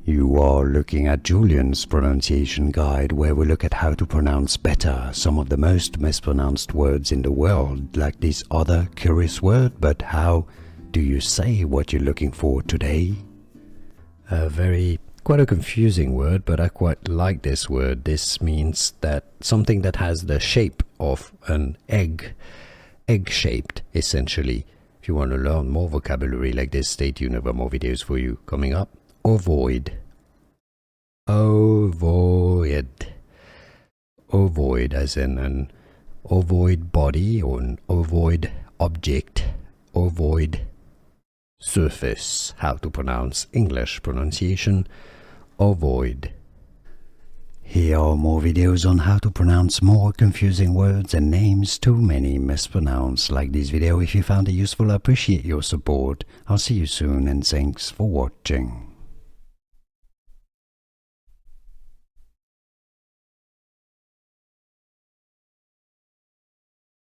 You are looking at Julian's pronunciation guide, where we look at how to pronounce better some of the most mispronounced words in the world, like this other curious word. But how do you say what you're looking for today? Quite a confusing word, but I quite like this word. This means that something that has the shape of an egg-shaped, essentially. If you want to learn more vocabulary like this, stay tuned, there are more videos for you coming up. Ovoid. Ovoid. Ovoid as in an ovoid body or an ovoid object. Ovoid surface. How to pronounce English pronunciation. Ovoid. Here are more videos on how to pronounce more confusing words and names too many mispronounced. Like this video if you found it useful. I appreciate your support. I'll see you soon and thanks for watching.